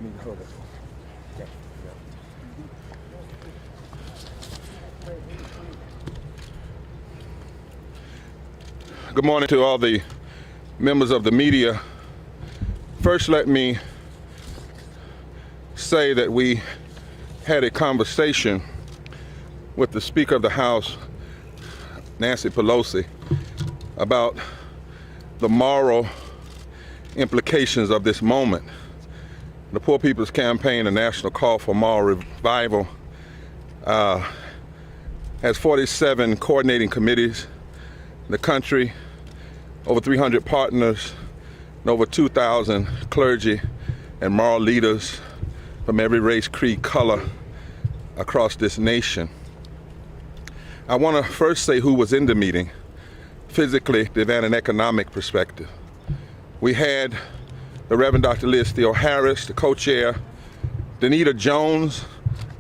me to hold it. Yeah. Good morning to all the members of the media. First, let me say that we had a conversation with the Speaker of the House, Nancy Pelosi, about the moral implications of this moment. The Poor People's Campaign, a national call for moral revival, has 47 coordinating committees in the country, over 300 partners, and over 2,000 clergy and moral leaders from every race, creed, color across this nation. I want to first say who was in the meeting, physically, then an economic perspective. We had the Reverend Dr. Liz Theo Harris, the co-chair, Danita Jones,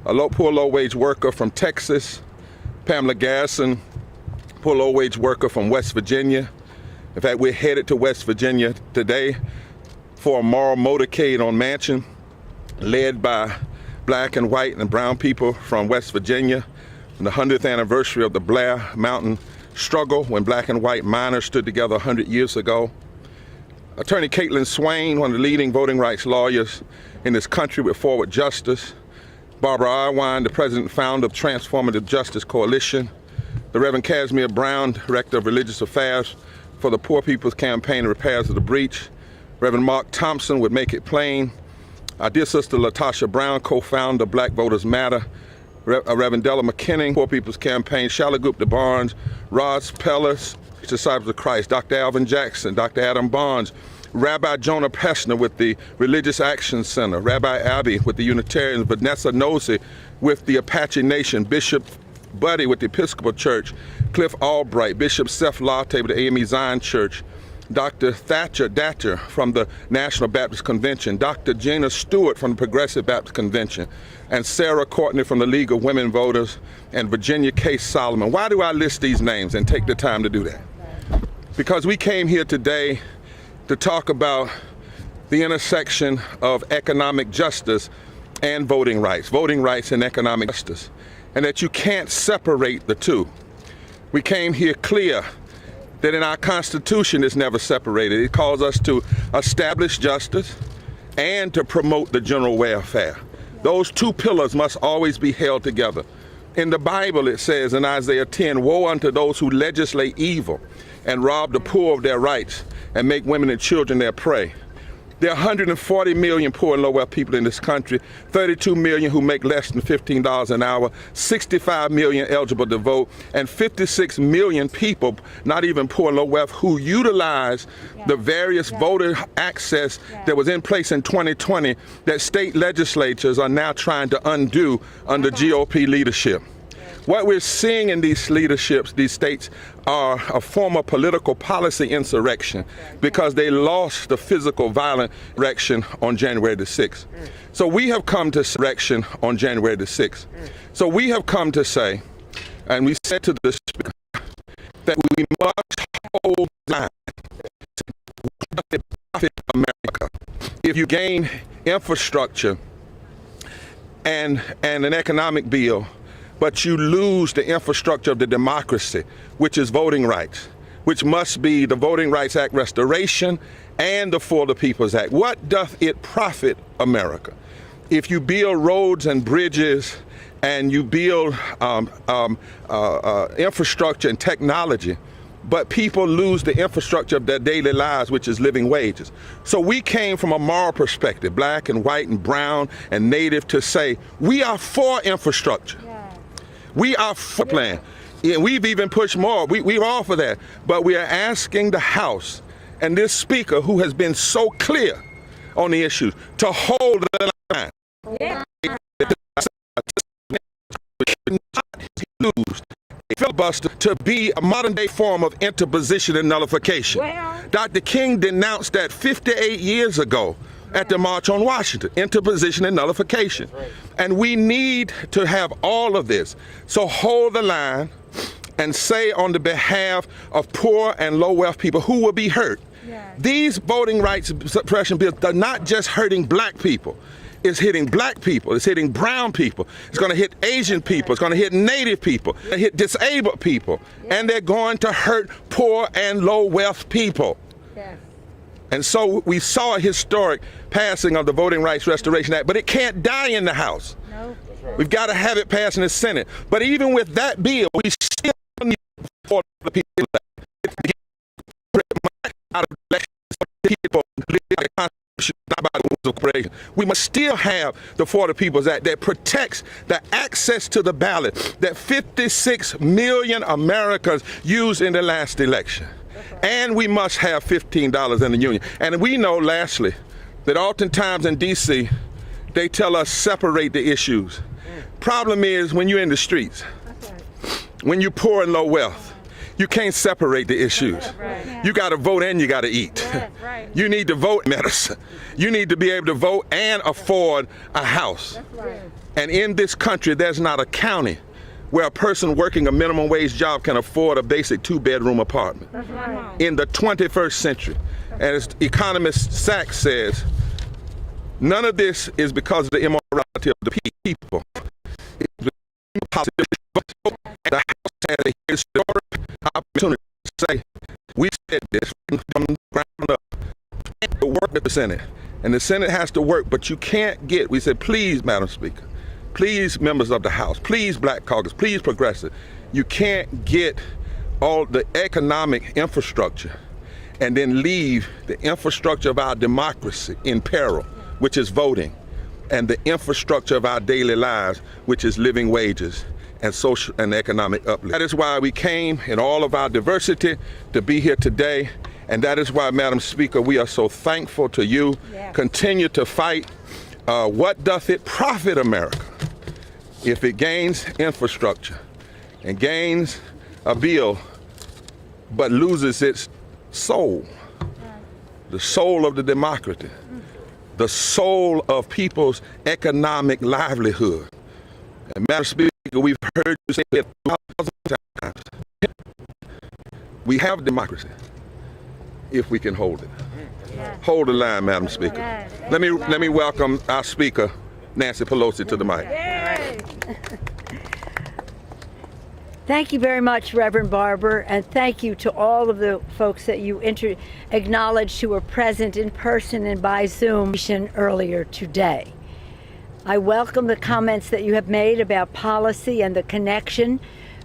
a poor low-wage worker from Texas, Pamela Garrison, poor low-wage worker from West Virginia. In fact, we're headed to West Virginia today for a moral motorcade on Mansion, led by black and white and brown people from West Virginia, on the 100th anniversary of the Blair Mountain struggle when black and white miners stood together 100 years ago. Attorney Caitlin Swain, one of the leading voting rights lawyers in this country with Forward Justice. Barbara Irwine, the president and founder of Transformative Justice Coalition. The Reverend Casimir Brown, director of religious affairs for the Poor People's Campaign and Repairs of the Breach. Reverend Mark Thompson would Make It Plain. Our dear sister Latasha Brown, co-founder of Black Voters Matter. Reverend Della McKinnon, Poor People's Campaign. Shalagoop DeBarnes, Roz Pellis, Disciples of Christ. Dr. Alvin Jackson, Dr. Adam Barnes, Rabbi Jonah Peshner with the Religious Action Center, Rabbi Abby with the Unitarians, Vanessa Nosey with the Apache Nation, Bishop Buddy with the Episcopal Church, Cliff Albright, Bishop Seth Latte with the AME Zion Church, Dr. Thatcher Datcher from the National Baptist Convention, Dr. Gina Stewart from the Progressive Baptist Convention, and Sarah Courtney from the League of Women Voters, and Virginia K. Solomon. Why do I list these names and take the time to do that? Because we came here today to talk about the intersection of economic justice and voting rights and economic justice, and that you can't separate the two. We came here clear that in our Constitution it's never separated. It calls us to establish justice and to promote the general welfare. Those two pillars must always be held together. In the Bible it says in Isaiah 10, woe unto those who legislate evil and rob the poor of their rights and make women and children their prey. There are 140 million poor and low-wealth people in this country, 32 million who make less than $15 an hour, 65 million eligible to vote, and 56 million people, not even poor and low-wealth, who utilize the various voter access that was in place in 2020 that state legislatures are now trying to undo under GOP leadership. What we're seeing in these leaderships, these states, are a form of political policy insurrection because they lost the physical violent insurrection on January the 6th. So we have come to insurrection on January the 6th. So we have come to say, and we said to the Speaker, that we must hold the line to profit America. If you gain infrastructure and an economic bill, but you lose the infrastructure of the democracy, which is voting rights, which must be the Voting Rights Act restoration and the For the People's Act. What doth it profit America? If you build roads and bridges and you build infrastructure and technology, but people lose the infrastructure of their daily lives, which is living wages. So we came from a moral perspective, black and white and brown and native, to say we are for infrastructure. We are for plan. Yeah, we've even pushed more. We're all for that. But we are asking the House and this Speaker, who has been so clear on the issues, to hold the line. Yeah. Lose a filibuster to be a modern day form of interposition and nullification. Dr. King denounced that 58 years ago at the March on Washington, interposition and nullification. And we need to have all of this. So hold the line and say on the behalf of poor and low wealth people who will be hurt. These voting rights suppression bills are not just hurting black people. is hitting black people, it's hitting brown people, it's going to hit Asian people, it's going to hit Native people, it's going to hit disabled people, and they're going to hurt poor and low wealth people. Yes. And so we saw a historic passing of the Voting Rights Restoration Act, but it can't die in the House. No. We've got to have it pass in the Senate. But even with that bill, we still need for the people out of elections people not by the rules of corporation. We must still have the For the People's Act that protects the access to the ballot that 56 million Americans used in the last election. And we must have $15 in the union. And we know, lastly, that oftentimes in D.C., they tell us separate the issues. Problem is, when you're in the streets, when you're poor and low wealth, you can't separate the issues. You got to vote and you got to eat. You need to vote medicine. You need to be able to vote and afford a house. And in this country, there's not a county where a person working a minimum wage job can afford a basic 2-bedroom apartment. In the 21st century. And as economist Sachs says, none of this is because of the immorality of the people. It's because of the House has a historic opportunity to say, we said this from the ground up. The work of the Senate. And the Senate has to work, but you can't get, we said, please, Madam Speaker, please, members of the House, please, Black Caucus, please, Progressive, you can't get all the economic infrastructure and then leave the infrastructure of our democracy in peril, which is voting, and the infrastructure of our daily lives, which is living wages and social and economic uplift. That is why we came in all of our diversity to be here today, and that is why, Madam Speaker, we are so thankful to you. Continue to fight. What doth it profit America if it gains infrastructure and gains a bill but loses its soul, the soul of the democracy, the soul of people's economic livelihood? And Madam Speaker, we've heard you say it 1,000 times. We have democracy if we can hold it. Hold the line, Madam Speaker. Let me welcome our Speaker, Nancy Pelosi, to the mic. Thank you very much, Reverend Barber, and thank you to all of the folks that you acknowledged who were present in person and by Zoom earlier today. I welcome the comments that you have made about policy and the connection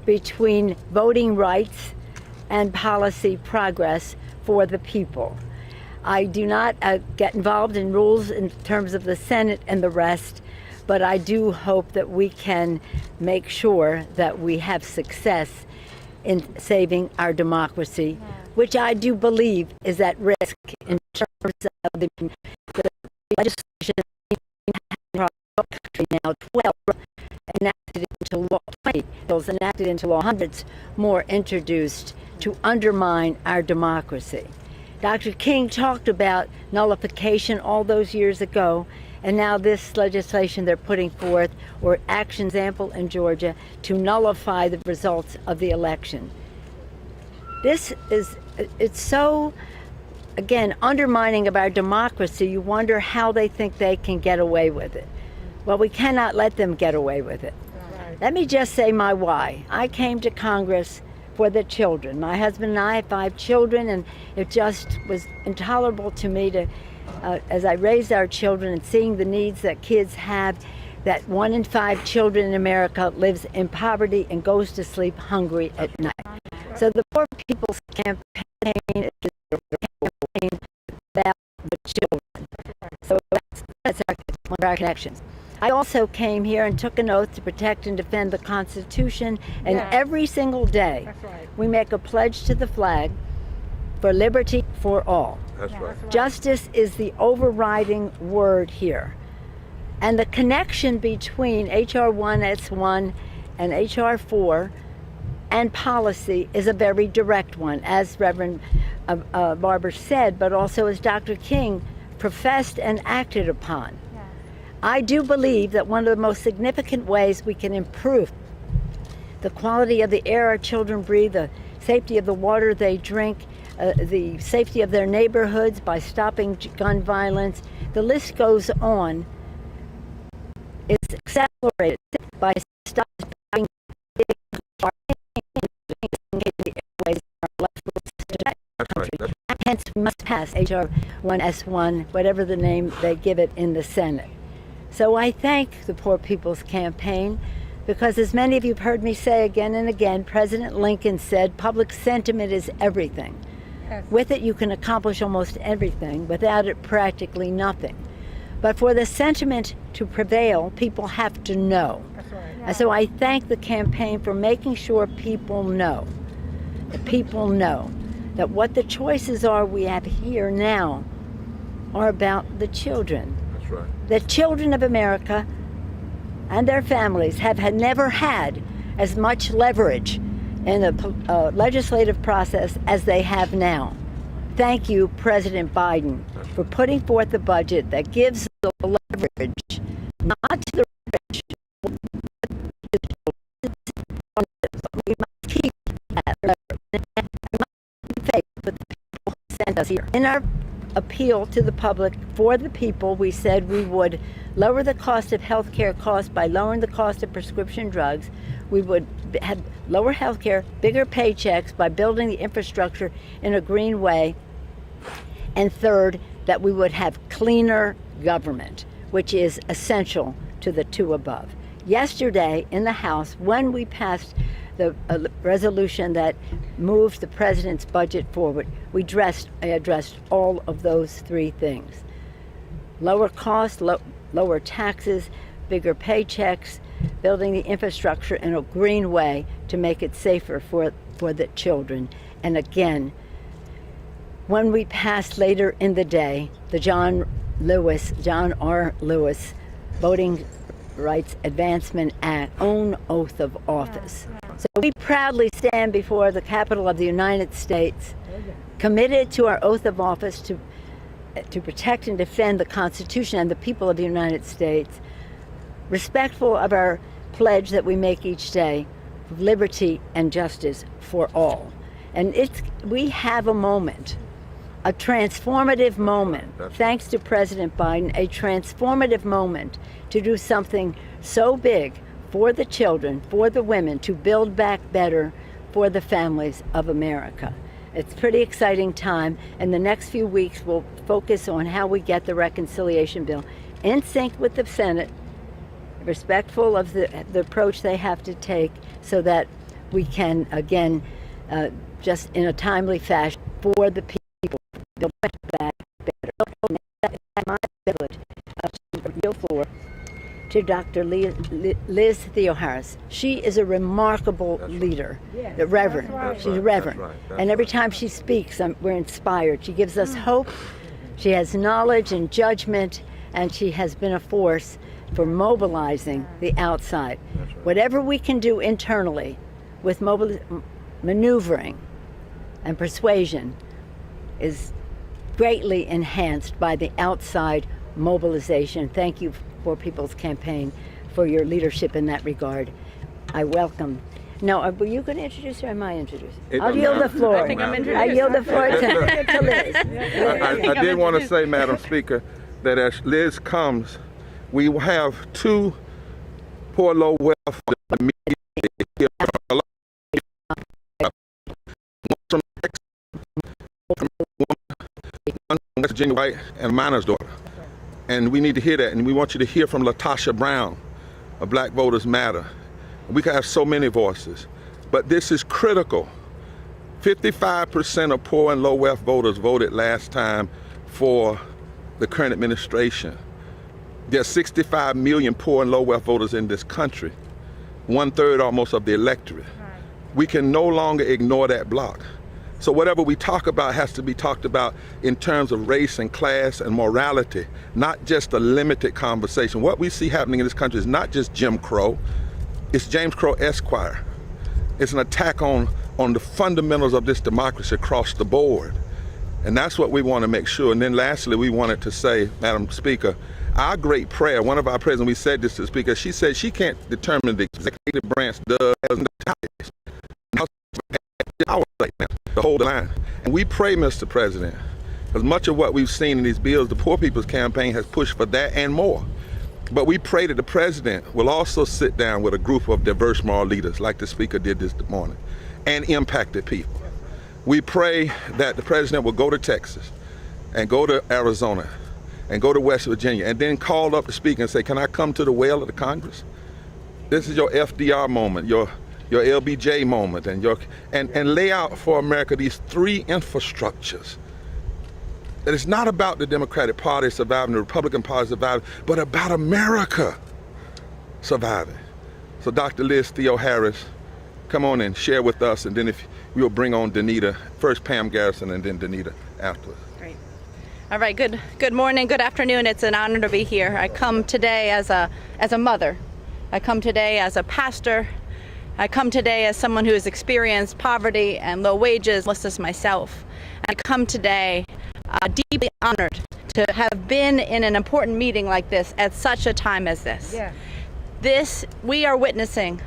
between voting rights and policy progress for the people. I do not get involved in rules in terms of the Senate and the rest, but I do hope that we can make sure that we have success in saving our democracy, which I do believe is at risk in terms of the legislation in our country now, 12 enacted into law, 20 bills enacted into law, hundreds more introduced to undermine our democracy. Dr. King talked about nullification all those years ago, and now this legislation they're putting forth, or action example in Georgia, to nullify the results of the election. This is, it's so, again, undermining of our democracy. You wonder how they think they can get away with it. Well, we cannot let them get away with it. Let me just say my why. I came to Congress for the children. My husband and I have 5 children, and it just was intolerable to me to, as I raised our children and seeing the needs that kids have, that 1 in 5 children in America lives in poverty and goes to sleep hungry at night. So the Poor People's Campaign is a campaign about the children. So that's one of our connections. I also came here and took an oath to protect and defend the Constitution, and every single day we make a pledge to the flag for liberty for all. That's right. Justice is the overriding word here. And the connection between H.R. 1S1 and H.R. 4 and policy is a very direct one, as Reverend Barber said, but also as Dr. King professed and acted upon. I do believe that one of the most significant ways we can improve the quality of the air our children breathe, the safety of the water they drink, the safety of their neighborhoods by stopping gun violence, the list goes on, is accelerated by stopping hence we must pass HR 1S1, whatever the name they give it in the Senate. So I thank the Poor People's Campaign because, as many of you have heard me say again and again, President Lincoln said public sentiment is everything. Yes. With it you can accomplish almost everything, without it practically nothing. But for the sentiment to prevail, people have to know. That's right. And so I thank the campaign for making sure people know, that what the choices are we have here now are about the children. That's right. The children of America and their families have never had as much leverage in the legislative process as they have now. Thank you, President Biden, for putting forth a budget that gives the leverage, not to the rich, we must keep that leverage. We must faith with the people who sent us here. In our appeal to the public for the people, we said we would lower the cost of health care costs by lowering the cost of prescription drugs. We would have lower health care, bigger paychecks by building the infrastructure in a green way. And third, that we would have cleaner government, which is essential to the two above. Yesterday in the House, when we passed the resolution that moved the president's budget forward, I addressed all of those three things. Lower costs, lower taxes, bigger paychecks, building the infrastructure in a green way to make it safer for the children. And again, when we passed later in the day the John R. Lewis Voting Rights Advancement Act, own oath of office. So we proudly stand before the Capitol of the United States, committed to our oath of office to protect and defend the Constitution and the people of the United States, respectful of our pledge that we make each day of liberty and justice for all. And we have a moment, a transformative moment, thanks to President Biden, a transformative moment to do something so big for the children, for the women, to build back better for the families of America. It's a pretty exciting time, and the next few weeks we'll focus on how we get the reconciliation bill in sync with the Senate, respectful of the approach they have to take, so that we can, again, just in a timely fashion for the people, build back better. My privilege to yield floor to Dr. Liz Theoharis. She is a remarkable leader, the Reverend. She's a Reverend. And every time she speaks, we're inspired. She gives us hope. She has knowledge and judgment, and she has been a force for mobilizing the outside. Whatever we can do internally with maneuvering and persuasion is greatly enhanced by the outside mobilization. Thank you, Poor People's Campaign, for your leadership in that regard. I welcome. Now, were you going to introduce her or am I introducing? I'll yield the floor. I yield the floor to Liz. I did want to say, Madam Speaker, that as Liz comes, we will have two poor, low wealth Virginia White and Minor's daughter. And we need to hear that, and we want you to hear from Latasha Brown of Black Voters Matter. We can have so many voices, but this is critical. 55% of poor and low wealth voters voted last time for the current administration. There are 65 million poor and low wealth voters in this country, 1/3 almost of the electorate. We can no longer ignore that block. So whatever we talk about has to be talked about in terms of race and class and morality, not just a limited conversation. What we see happening in this country is not just Jim Crow, it's James Crow Esquire. It's an attack on the fundamentals of this democracy across the board. And that's what we want to make sure. And then lastly, we wanted to say, Madam Speaker, our great prayer, one of our prayers, and we said this to the Speaker, she said she can't determine the executive branch does right now, to hold the line. And we pray, Mr. President, because much of what we've seen in these bills, the Poor People's Campaign has pushed for that and more. But we pray that the president will also sit down with a group of diverse moral leaders, like the speaker did this morning, and impacted people. We pray that the president will go to Texas and go to Arizona and go to West Virginia and then call up the speaker and say, can I come to the well of the Congress? This is your FDR moment, your LBJ moment, and lay out for America these three infrastructures. That it's not about the Democratic Party surviving, the Republican Party surviving, but about America surviving. So Dr. Liz Theo Harris, come on and share with us, and then if we'll bring on Danita, first Pam Garrison and then Danita afterwards. Great. All right, good morning, good afternoon. It's an honor to be here. I come today as a mother. I come today as a pastor. I come today as someone who has experienced poverty and low wages, just as myself. I come today deeply honored to have been in an important meeting like this at such a time as this. Yeah. We are witnessing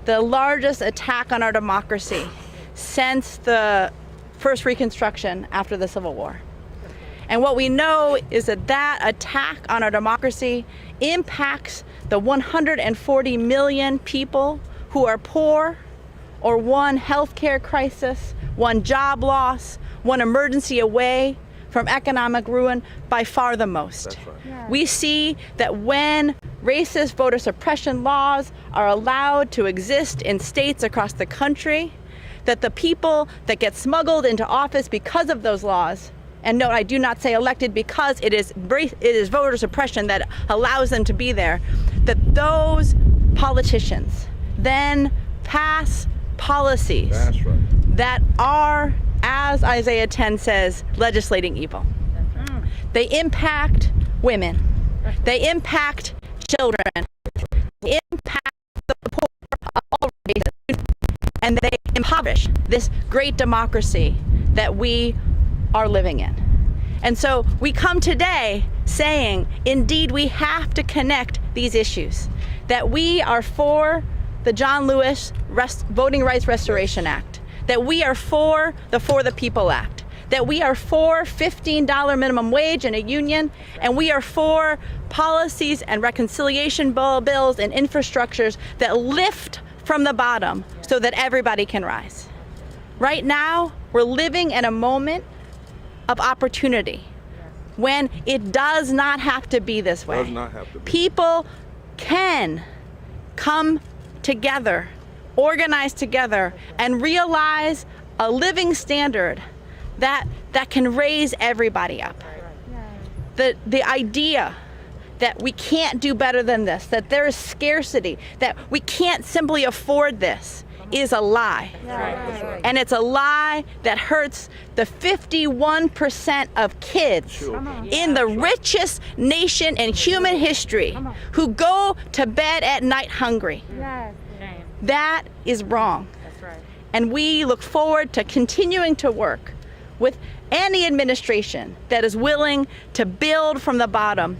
the largest attack on our democracy since the first Reconstruction after the Civil War. And what we know is that attack on our democracy impacts the 140 million people who are poor, or one healthcare crisis, one job loss, one emergency away from economic ruin, by far the most. That's right. Yeah. We see that when racist voter suppression laws are allowed to exist in states across the country, that the people that get smuggled into office because of those laws, and no, I do not say elected because it is voter suppression that allows them to be there, that those politicians then pass policies That's right. that are, as Isaiah 10 says, legislating evil. They impact women. They impact children. They impact the poor of all races. And they impoverish this great democracy that we are living in. And so we come today saying, indeed, we have to connect these issues, that we are for the John Lewis Voting Rights Restoration Act, that we are for the People Act, that we are for $15 minimum wage in a union, and we are for policies and reconciliation bills and infrastructures that lift from the bottom so that everybody can rise. Right now, we're living in a moment of opportunity when it does not have to be this way. Does not have to be. People can come together, organize together, and realize a living standard that can raise everybody up. The idea that we can't do better than this, that there is scarcity, that we can't simply afford this, is a lie. And it's a lie that hurts the 51% of kids in the richest nation in human history who go to bed at night hungry. That is wrong. And we look forward to continuing to work with any administration that is willing to build from the bottom,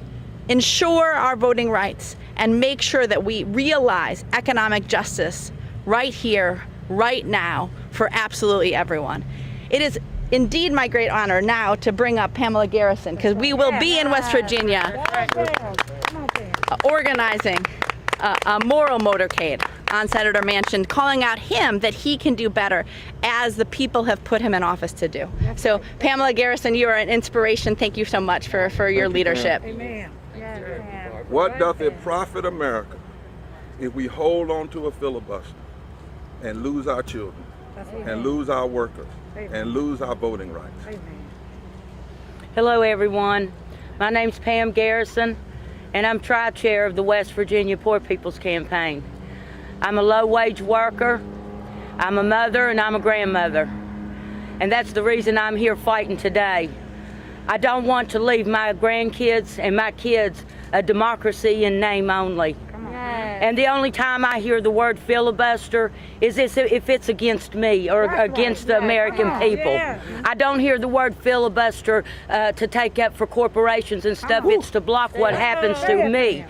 ensure our voting rights, and make sure that we realize economic justice right here, right now, for absolutely everyone. It is indeed my great honor now to bring up Pamela Garrison, because we will be in West Virginia organizing a moral motorcade on Senator Manchin, calling out him that he can do better, as the people have put him in office to do. So Pamela Garrison, you are an inspiration. Thank you so much for your leadership. Amen. What doth it profit America if we hold on to a filibuster and lose our children, and lose our workers, and lose our voting rights? Hello everyone, my name's Pam Garrison, and I'm tri-chair of the West Virginia Poor People's Campaign. I'm a low-wage worker, I'm a mother, and I'm a grandmother. And that's the reason I'm here fighting today. I don't want to leave my grandkids and my kids a democracy in name only. And the only time I hear the word filibuster is if it's against me or against the American people. I don't hear the word filibuster to take up for corporations and stuff. It's to block what happens to me.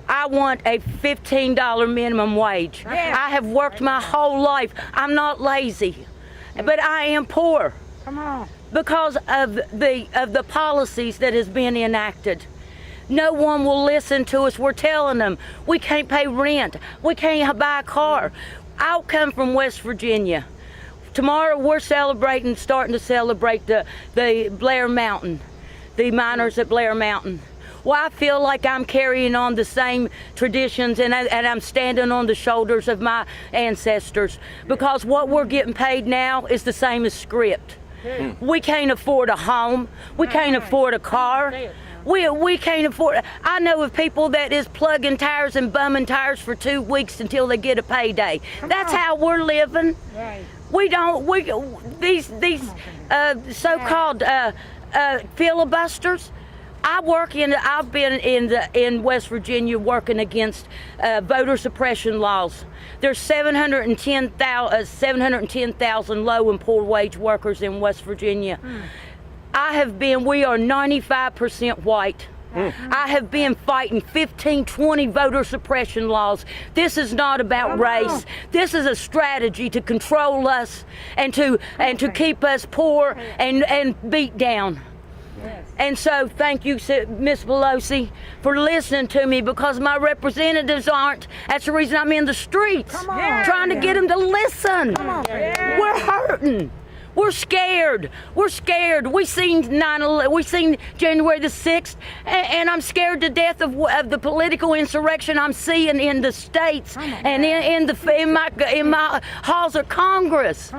I want a $15 minimum wage. I have worked my whole life. I'm not lazy, but I am poor. Because of the policies that has been enacted. No one will listen to us. We're telling them we can't pay rent. We can't buy a car. I'll come from West Virginia. Tomorrow we're starting to celebrate the Blair Mountain, the miners at Blair Mountain. Well, I feel like I'm carrying on the same traditions and I'm standing on the shoulders of my ancestors, because what we're getting paid now is the same as script. We can't afford a home. We can't afford a car. We can't afford. I know of people that is plugging tires and bumming tires for 2 weeks until they get a payday. That's how we're living. Right. We don't. These so-called filibusters. I've been in West Virginia working against voter suppression laws. There's 710,000 low and poor wage workers in West Virginia. We are 95% white. I have been fighting 15, 20 voter suppression laws. This is not about race. This is a strategy to control us and to keep us poor and beat down. And so thank you, Miss Pelosi, for listening to me, because my representatives aren't. That's the reason I'm in the streets, trying to get them to listen. We're hurting. We're scared. We're scared. We seen January the 6th, and I'm scared to death of the political insurrection I'm seeing in the states and in my halls of Congress.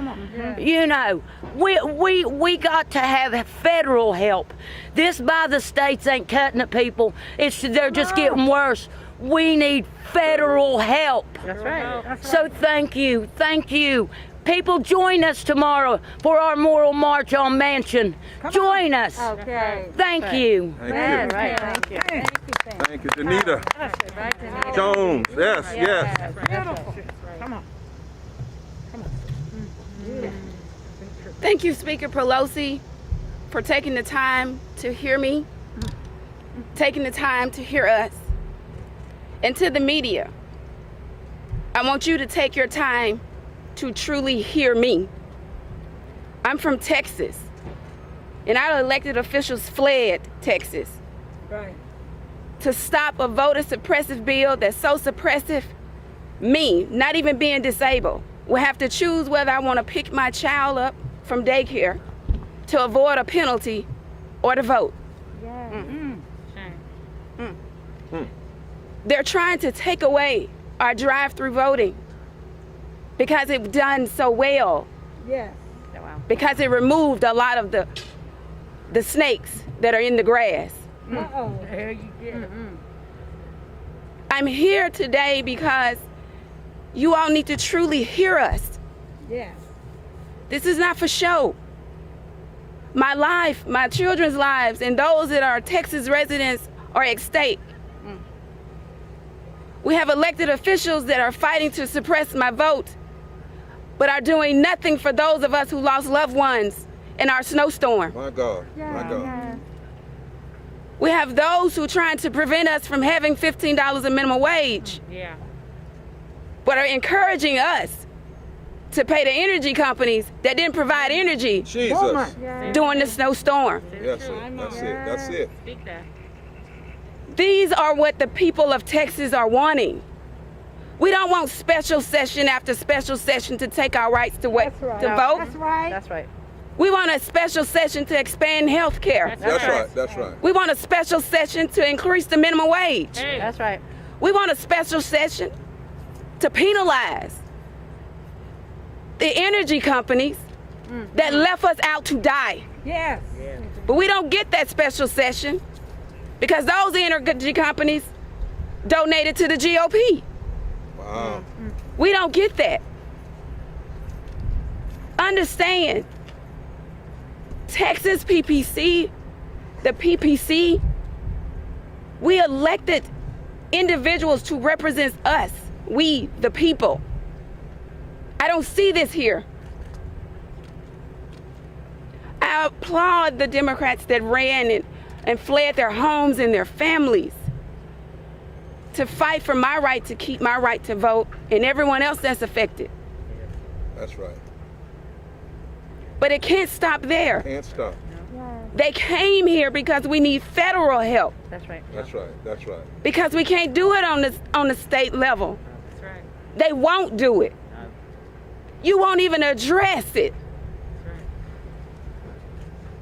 You know, we got to have federal help. This by the states ain't cutting it, people. They're just getting worse. We need federal help. That's right. So thank you. People, join us tomorrow for our Moral March on Mansion. Join us. Okay. Thank you. Thank you. Right. Thank you. Thank you, Danita. Jones. Yes. Beautiful. Come on. Thank you, Speaker Pelosi, for taking the time to hear me, taking the time to hear us. And to the media, I want you to take your time to truly hear me. I'm from Texas, and our elected officials fled Texas to stop a voter suppressive bill that's so suppressive. Me, not even being disabled, will have to choose whether I want to pick my child up from daycare to avoid a penalty or to vote. They're trying to take away our drive-through voting because it's done so well. Yes. Because it removed a lot of the snakes that are in the grass. There you go. I'm here today because you all need to truly hear us. Yes. This is not for show. My life, my children's lives, and those that are Texas residents are at stake. We have elected officials that are fighting to suppress my vote, but are doing nothing for those of us who lost loved ones in our snowstorm. My God. My God. We have those who are trying to prevent us from having $15 a minimum wage, but are encouraging us to pay the energy companies that didn't provide energy Jesus. during the snowstorm. Yes, sir. That's it. These are what the people of Texas are wanting. We don't want special session after special session to take our rights to vote. That's right. We want a special session to expand health care. That's right. We want a special session to increase the minimum wage. That's right. We want a special session to penalize the energy companies that left us out to die. Yes. But we don't get that special session because those energy companies donated to the GOP. Wow. We don't get that. Understand, Texas PPC, the PPC, we elected individuals to represent us, we, the people. I don't see this here. I applaud the Democrats that ran and fled their homes and their families to fight for my right to keep my right to vote and everyone else that's affected. That's right. But it can't stop there. Can't stop. They came here because we need federal help. That's right. That's right. That's right. Because we can't do it on the state level. That's right. They won't do it. You won't even address it.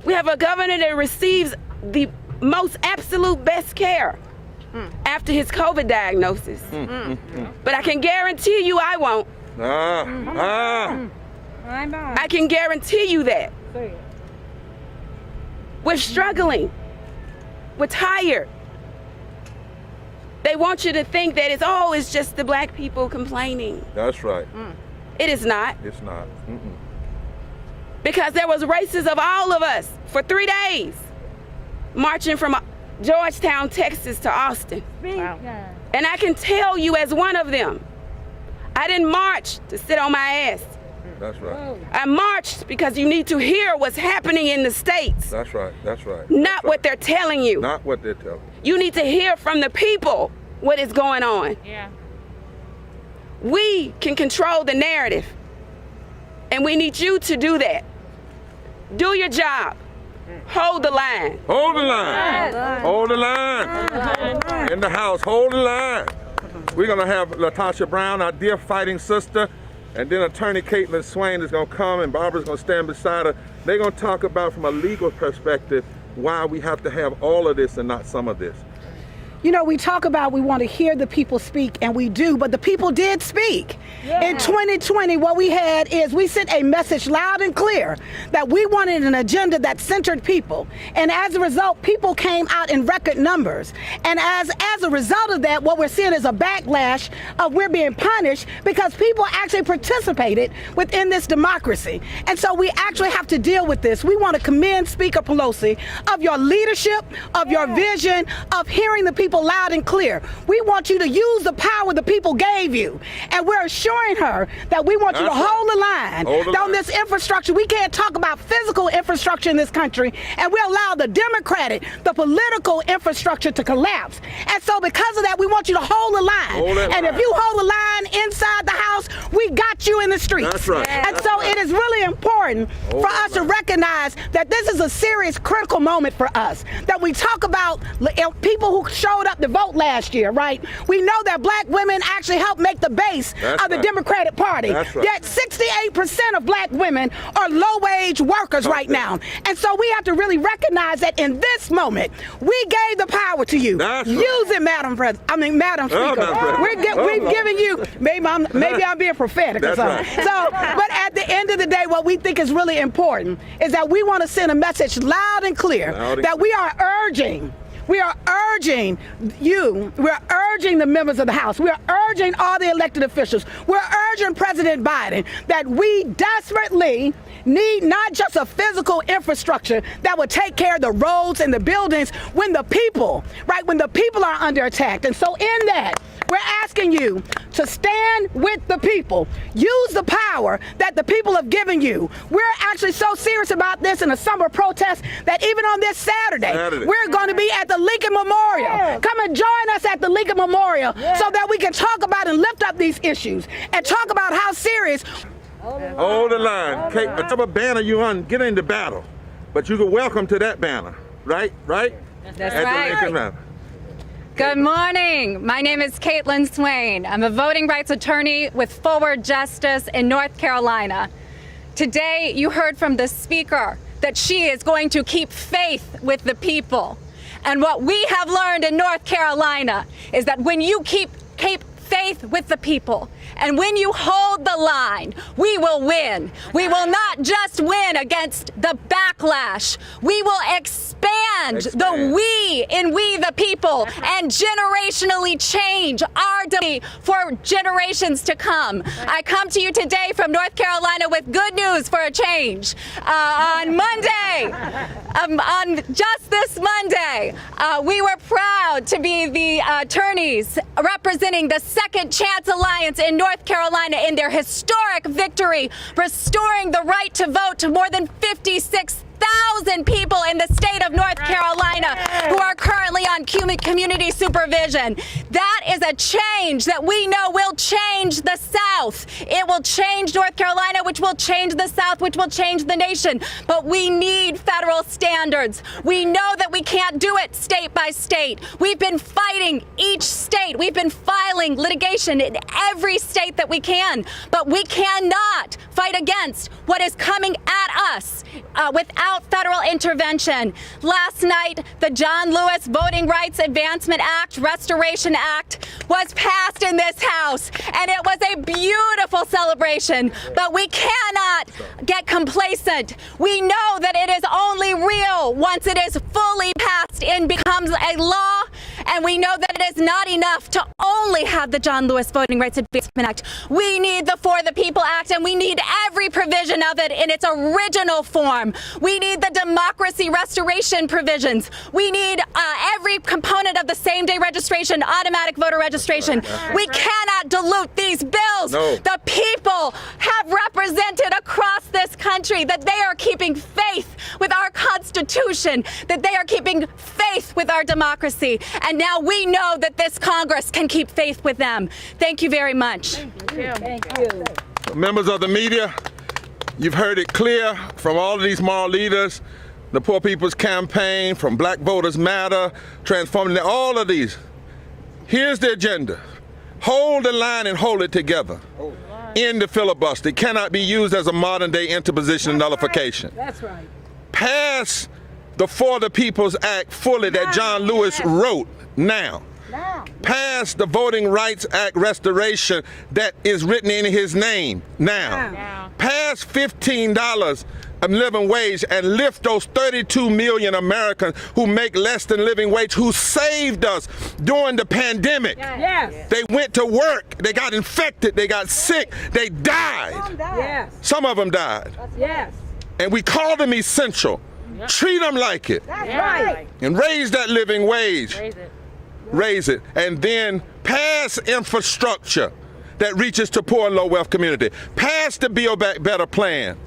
We have a governor that receives the most absolute best care after his COVID diagnosis. But I can guarantee you I won't. I can guarantee you that. We're struggling. We're tired. They want you to think that it's just the black people complaining. That's right. It is not. It's not. Because there was races of all of us for 3 days marching from Georgetown, Texas to Austin. Wow. And I can tell you as one of them, I didn't march to sit on my ass. That's right. I marched because you need to hear what's happening in the States. That's right. That's right. Not what they're telling you. Not what they're telling you. You need to hear from the people what is going on. Yeah. We can control the narrative. And we need you to do that. Do your job. Hold the line. Hold the line. Hold the line. In the house, hold the line. We're going to have LaTosha Brown, our dear fighting sister, and then Attorney Caitlin Swain is going to come, and Barbara's going to stand beside her. They're going to talk about, from a legal perspective, why we have to have all of this and not some of this. You know, we talk about we want to hear the people speak, and we do, but the people did speak. In 2020, what we had is we sent a message loud and clear that we wanted an agenda that centered people. And as a result, people came out in record numbers. And as a result of that, what we're seeing is a backlash of we're being punished because people actually participated within this democracy. And so we actually have to deal with this. We want to commend Speaker Pelosi of your leadership, of your vision, of hearing the people loud and clear. We want you to use the power the people gave you. And we're assuring her that we want you to hold the line on this infrastructure. We can't talk about physical infrastructure in this country, and we allow the democratic, the political infrastructure to collapse. And so because of that, we want you to hold the line. And if you hold the line inside the house, we got you in the streets. That's right. And so it is really important for us to recognize that this is a serious, critical moment for us. That we talk about people who showed up to vote last year, right? We know that black women actually helped make the base of the Democratic Party. Yet 68% of black women are low-wage workers right now. And so we have to really recognize that in this moment, we gave the power to you. Use it, Madam Speaker. We've given you, maybe I'm being prophetic or something. So, but at the end of the day, what we think is really important is that we want to send a message loud and clear that we are urging you, we're urging the members of the House, we're urging all the elected officials, we're urging President Biden that we desperately need not just a physical infrastructure that will take care of the roads and the buildings when the people are under attack. And so in that, we're asking you to stand with the people. Use the power that the people have given you. We're actually so serious about this in a summer protest that even on this Saturday. We're going to be at the Lincoln Memorial. Come and join us at the Lincoln Memorial so that we can talk about and lift up these issues and talk about how serious. Hold the line. Kate, whatever banner you on, get into battle. But you go welcome to that banner, right? That's right. Good morning. My name is Caitlin Swain. I'm a voting rights attorney with Forward Justice in North Carolina. Today, you heard from the speaker that she is going to keep faith with the people. And what we have learned in North Carolina is that when you keep faith with the people, and when you hold the line, we will win. We will not just win against the backlash. We will expand the we in we the people and generationally change our destiny for generations to come. I come to you today from North Carolina with good news for a change. On Monday, on just this Monday, we were proud to be the attorneys representing the Second Chance Alliance in North Carolina in their historic victory, restoring the right to vote to more than 56,000 100,000 people in the state of North Carolina who are currently on community supervision. That is a change that we know will change the South. It will change North Carolina, which will change the South, which will change the nation. But we need federal standards. We know that we can't do it state by state. We've been fighting each state. We've been filing litigation in every state that we can. But we cannot fight against what is coming at us without federal intervention. Last night, the John Lewis Voting Rights Advancement Act, Restoration Act, was passed in this House, and it was a beautiful celebration. But we cannot get complacent. We know that it is only real once it is fully passed and becomes a law, and we know that it is not enough to only have the John Lewis Voting Rights Advancement Act. We need the For the People Act, and we need every provision of it in its original form. We need the democracy restoration provisions. We need every component of the same-day registration, automatic voter registration. We cannot dilute these bills. No. The people have represented across this country that they are keeping faith with our Constitution, that they are keeping faith with our democracy. And now we know that this Congress can keep faith with them. Thank you very much. Thank you. Members of the media, you've heard it clear from all of these moral leaders, the Poor People's Campaign, from Black Voters Matter, Transforming, all of these. Here's the agenda. Hold the line and hold it together. End the filibuster. It cannot be used as a modern day interposition and nullification. That's right. Pass the For the People's Act fully that John Lewis wrote now. Pass the Voting Rights Act restoration that is written in his name now. Pass $15 a living wage and lift those 32 million Americans who make less than living wage, who saved us during the pandemic. Yes. They went to work, they got infected, they got sick, they died. Yes. Some of them died. Yes. And we call them essential. Treat them like it. That's right. And raise that living wage. Raise it. Raise it. And then pass infrastructure that reaches to poor and low wealth community. Pass the Build Back Better plan